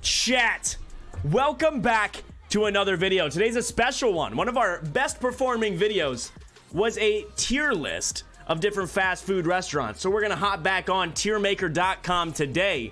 Chat, welcome back to another video. Today's a special one. One of our best performing videos was a tier list of different fast food restaurants. So we're gonna hop back on tiermaker.com today,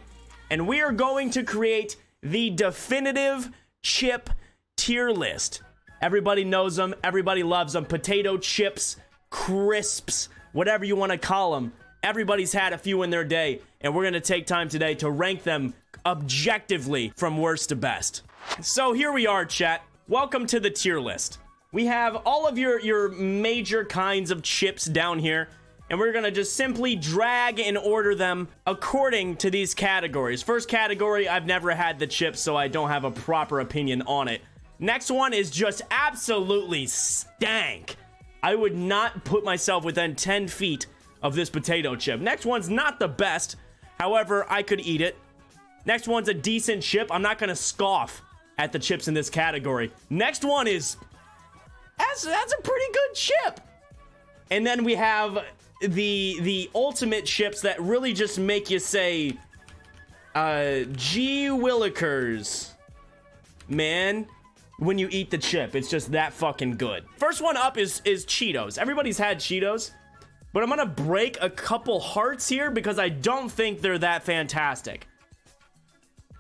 and we are going to create the definitive chip tier list. Everybody knows them, everybody loves them. Potato chips, crisps, whatever you want to call them. Everybody's had a few in their day, and we're gonna take time today to rank them objectively from worst to best. So here we are, chat. Welcome to the tier list. We have all of your major kinds of chips down here, and we're gonna just simply drag and order them according to these categories. First category, I've never had the chips, so I don't have a proper opinion on it. Next one is just absolutely stank. I would not put myself within 10 feet of this potato chip. Next one's not the best, however, I could eat it. Next one's a decent chip. I'm not gonna scoff at the chips in this category. Next one is, that's a pretty good chip. And then we have the ultimate chips that really just make you say, gee willikers, man, when you eat the chip. It's just that fucking good. First one up is Cheetos. Everybody's had Cheetos, but I'm gonna break a couple hearts here because I don't think they're that fantastic.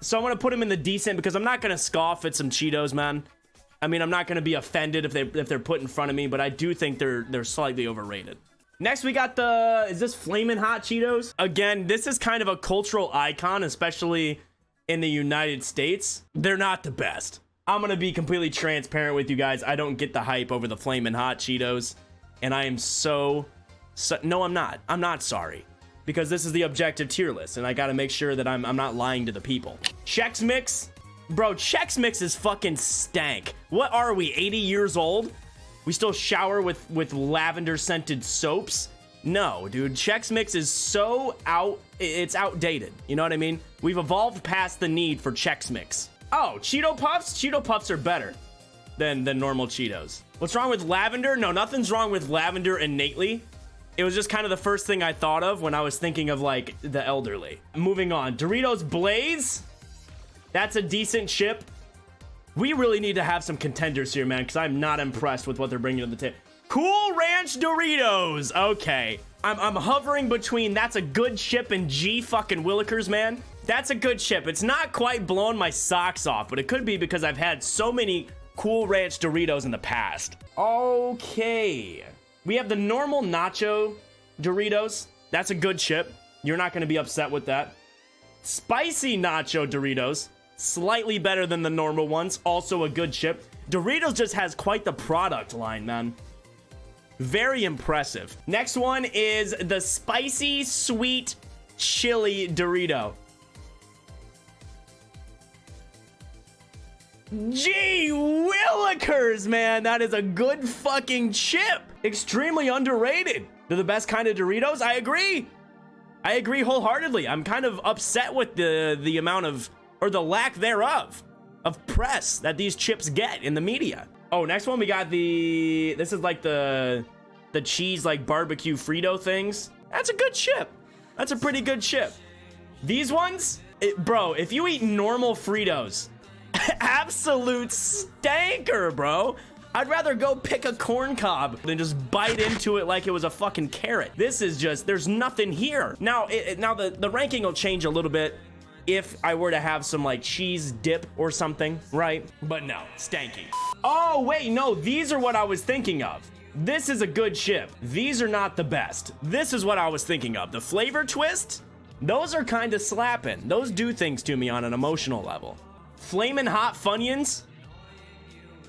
So I'm gonna put them in the decent because I'm not gonna scoff at some Cheetos, man. I mean, I'm not gonna be offended if they're put in front of me, but I do think they're slightly overrated. Next, we got is this Flamin' Hot Cheetos? Again, this is kind of a cultural icon, especially in the United States. They're not the best. I'm gonna be completely transparent with you guys. I don't get the hype over the Flamin' Hot Cheetos, and I am no, I'm not. I'm not sorry. Because this is the objective tier list, and I gotta make sure that I'm not lying to the people. Chex Mix? Bro, Chex Mix is fucking stank. What are we, 80 years old? We still shower with lavender-scented soaps? No, dude, Chex Mix is so it's outdated. You know what I mean? We've evolved past the need for Chex Mix. Oh, Cheeto Puffs? Cheeto Puffs are better than normal Cheetos. What's wrong with lavender? No, nothing's wrong with lavender innately. It was just kind of the first thing I thought of when I was thinking of, like, the elderly. Moving on. Doritos Blaze. That's a decent chip. We really need to have some contenders here, man, because I'm not impressed with what they're bringing to the table. Cool Ranch Doritos. Okay. I'm hovering between that's a good chip and G fucking Willikers, man. That's a good chip. It's not quite blowing my socks off, but it could be because I've had so many Cool Ranch Doritos in the past. Okay. We have the normal nacho Doritos. That's a good chip. You're not going to be upset with that. Spicy nacho Doritos. Slightly better than the normal ones. Also a good chip. Doritos just has quite the product line, man. Very impressive. Next one is the spicy sweet chili Dorito. Gee willikers, man. That is a good fucking chip. Extremely underrated. They're the best kind of Doritos. I agree. I agree wholeheartely. I'm kind of upset with the amount of, or the lack thereof, of press that these chips get in the media. Oh, next one we got this is like the cheese like barbecue Frito things. That's a good chip. That's a pretty good chip. These ones, bro, if you eat normal Fritos, absolute stanker, bro. I'd rather go pick a corn cob than just bite into it like it was a fucking carrot. This is just, there's nothing here. Now, now the ranking will change a little bit if I were to have some like cheese dip or something, right? But no, stanky. Oh, wait, no, these are what I was thinking of. This is a good chip. These are not the best. This is what I was thinking of. The flavor twist, those are kind of slapping. Those do things to me on an emotional level. Flamin' Hot Funyuns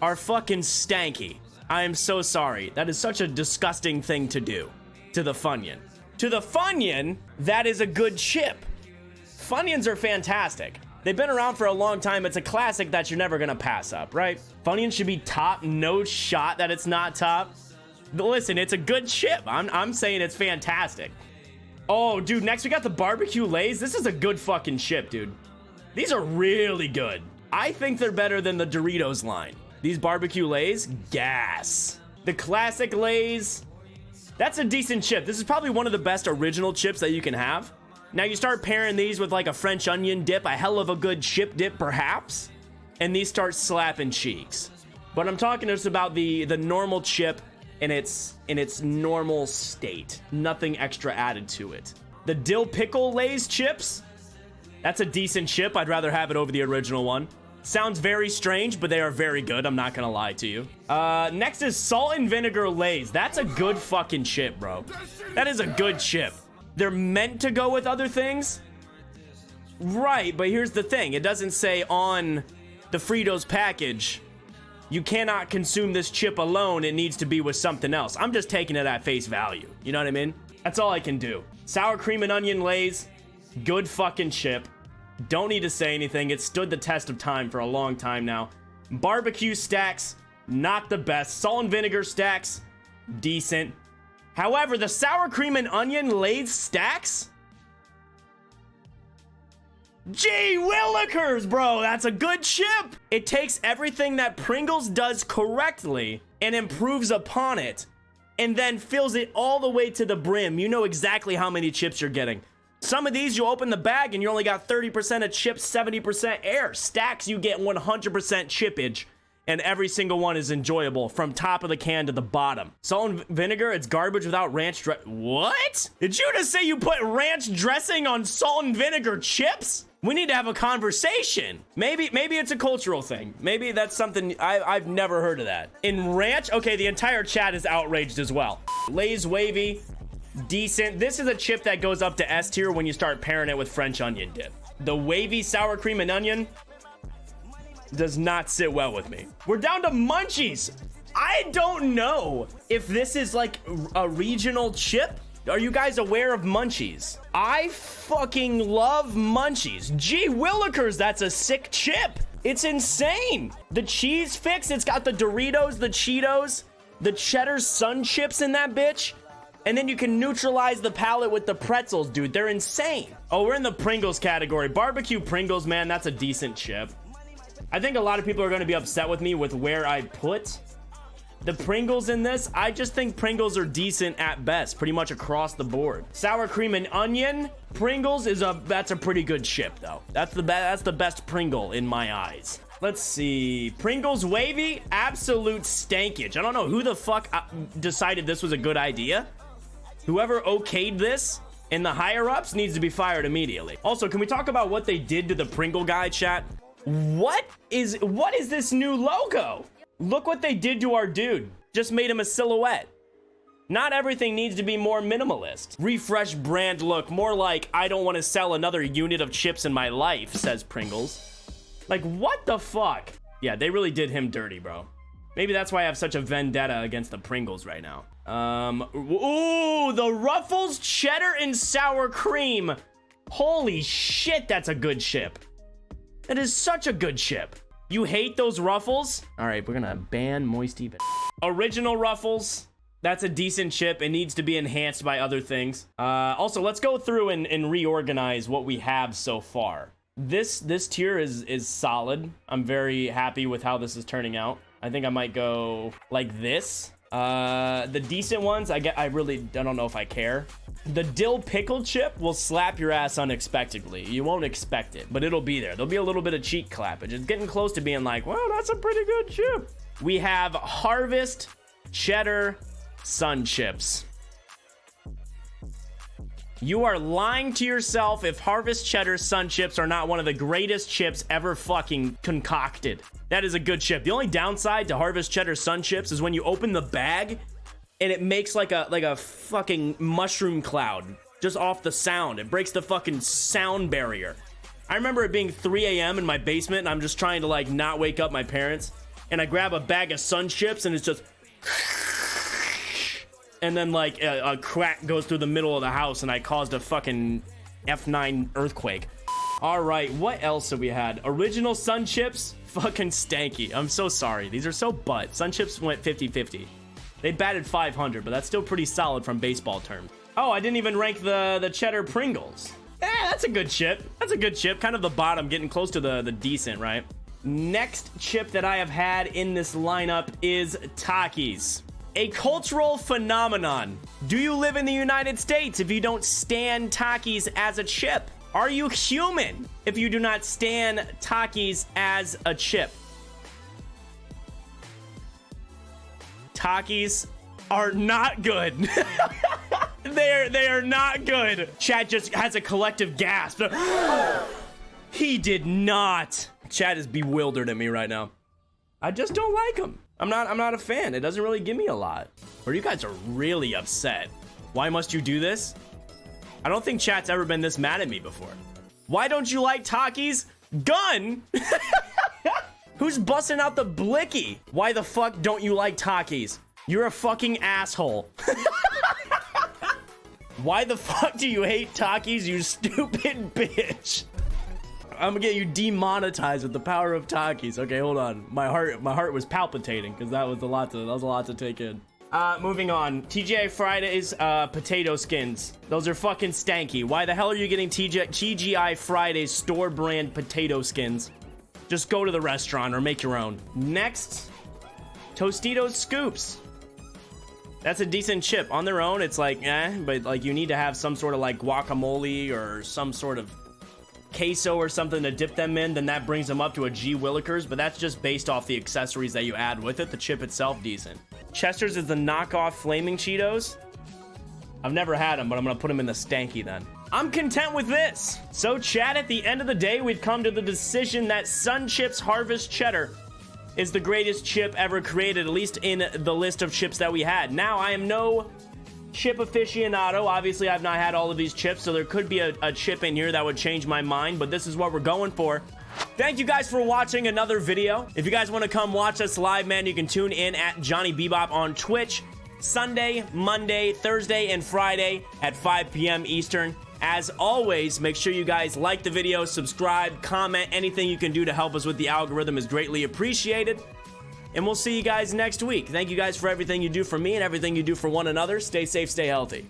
are fucking stanky. I am so sorry. That is such a disgusting thing to do to the Funyun. To the Funyun, that is a good chip. Funyuns are fantastic. They've been around for a long time. It's a classic that you're never gonna pass up, right? Funyuns should be top. No shot that it's not top. But listen, it's a good chip. I'm saying it's fantastic. Oh, dude, next we got the barbecue Lays. This is a good fucking chip, dude. These are really good. I think they're better than the Doritos line. These barbecue Lays, gas. The classic Lays, that's a decent chip. This is probably one of the best original chips that you can have. Now you start pairing these with like a French onion dip, a hell of a good chip dip perhaps, and these start slapping cheeks. But I'm talking just about the normal chip in its normal state. Nothing extra added to it. The dill pickle Lay's chips, that's a decent chip. I'd rather have it over the original one. Sounds very strange, but they are very good. I'm not gonna lie to you. Next is salt and vinegar Lay's. That's a good fucking chip, bro. That is a good chip. They're meant to go with other things. Right, but here's the thing. It doesn't say on the Fritos package, you cannot consume this chip alone. It needs to be with something else. I'm just taking it at face value. You know what I mean? That's all I can do. Sour cream and onion Lay's. Good fucking chip. Don't need to say anything. It stood the test of time for a long time now. Barbecue stacks, not the best. Salt and vinegar stacks, decent. However, the sour cream and onion Lay's stacks? Gee willikers, bro, that's a good chip. It takes everything that Pringles does correctly and improves upon it, and then fills it all the way to the brim. You know exactly how many chips you're getting. Some of these, you open the bag and you only got 30% of chips, 70% air. Stacks, you get 100% chippage, and every single one is enjoyable from top of the can to the bottom. Salt and vinegar, it's garbage without ranch What? Did you just say you put ranch dressing on salt and vinegar chips? We need to have a conversation. Maybe it's a cultural thing. Maybe that's something I've never heard of that. In ranch, okay, the entire chat is outraged as well. Lay's wavy, decent. This is a chip that goes up to S tier when you start pairing it with French onion dip. The wavy sour cream and onion does not sit well with me. We're down to munchies. I don't know if this is like a regional chip. Are you guys aware of munchies? I fucking love munchies. Gee willikers, that's a sick chip. It's insane. The cheese fix, it's got the Doritos, the Cheetos, the cheddar sun chips in that bitch. And then you can neutralize the palate with the pretzels, dude. They're insane. Oh, we're in the Pringles category. Barbecue Pringles, man, that's a decent chip. I think a lot of people are going to be upset with me with where I put the Pringles in this. I just think Pringles are decent at best, pretty much across the board. Sour cream and onion Pringles that's a pretty good chip though. That's the best Pringle in my eyes. Let's see. Pringles wavy, absolute stankage. I don't know who the fuck decided this was a good idea. Whoever okayed this in the higher ups needs to be fired immediately. Also, can we talk about what they did to the Pringle guy, chat? What is this new logo? Look what they did to our dude. Just made him a silhouette. Not everything needs to be more minimalist. Refresh brand look, more like I don't want to sell another unit of chips in my life, says Pringles. Like, what the fuck? Yeah, they really did him dirty, bro. Maybe that's why I have such a vendetta against the Pringles right now. Ooh, the Ruffles cheddar and sour cream. Holy shit, that's a good chip. That is such a good chip. You hate those Ruffles? All right, we're gonna ban Moisty. Original Ruffles. That's a decent chip. It needs to be enhanced by other things. Also, let's go through and reorganize what we have so far. This tier is solid. I'm very happy with how this is turning out. I think I might go like this. The decent ones, I don't know if I care. The dill pickle chip will slap your ass unexpectedly. You won't expect it, but it'll be there. There'll be a little bit of cheek clappage. It's getting close to being like, well, that's a pretty good chip. We have Harvest cheddar sun chips. You are lying to yourself if Harvest cheddar sun chips are not one of the greatest chips ever fucking concocted. That is a good chip. The only downside to Harvest cheddar sun chips is when you open the bag and it makes like a fucking mushroom cloud just off the sound. It breaks the fucking sound barrier. I remember it being 3 a.m. in my basement and I'm just trying to like not wake up my parents, and I grab a bag of sun chips and it's just and then like a crack goes through the middle of the house and I caused a fucking F9 earthquake. All right, what else have we had? Original sun chips, fucking stanky. I'm so sorry. These are so butt. Sun chips went 50-50. They batted 500, but that's still pretty solid from baseball terms. Oh, I didn't even rank the cheddar Pringles. That's a good chip. That's a good chip. Kind of the bottom, getting close to the decent, right? Next chip that I have had in this lineup is Takis. A cultural phenomenon. Do you live in the United States if you don't stan Takis as a chip? Are you human if you do not stan Takis as a chip? Takis are not good. They are not good. Chat just has a collective gasp. He did not. Chat is bewildered at me right now. I just don't like him. I'm not a fan. It doesn't really give me a lot. Or you guys are really upset. Why must you do this? I don't think chat's ever been this mad at me before. Why don't you like Takis? Gun? Who's busting out the blicky? Why the fuck don't you like Takis? You're a fucking asshole. Why the fuck do you hate Takis, you stupid bitch? I'm gonna get you demonetized with the power of Takis. Okay, hold on. My heart was palpitating because that was a lot to take in. Moving on. TGI Fridays, potato skins. Those are fucking stanky. Why the hell are you getting TGI Fridays store brand potato skins? Just go to the restaurant or make your own. Next, Tostitos Scoops. That's a decent chip. On their own, it's like, but like you need to have some sort of like guacamole or some sort of queso or something to dip them in, then that brings them up to a G Willikers, but that's just based off the accessories that you add with it. The chip itself, decent. Chester's is the knockoff Flaming Cheetos. I've never had them, but I'm gonna put them in the stanky then. I'm content with this. So chat, at the end of the day, we've come to the decision that Sun Chips Harvest Cheddar is the greatest chip ever created, at least in the list of chips that we had. Now, I am no chip aficionado. Obviously, I've not had all of these chips, so there could be a chip in here that would change my mind, but this is what we're going for. Thank you guys for watching another video. If you guys want to come watch us live, man, you can tune in at JonnyBebop on Twitch Sunday, Monday, Thursday, and Friday at 5 p.m. Eastern. As always, make sure you guys like the video, subscribe, comment. Anything you can do to help us with the algorithm is greatly appreciated. And we'll see you guys next week. Thank you guys for everything you do for me and everything you do for one another. Stay safe, stay healthy.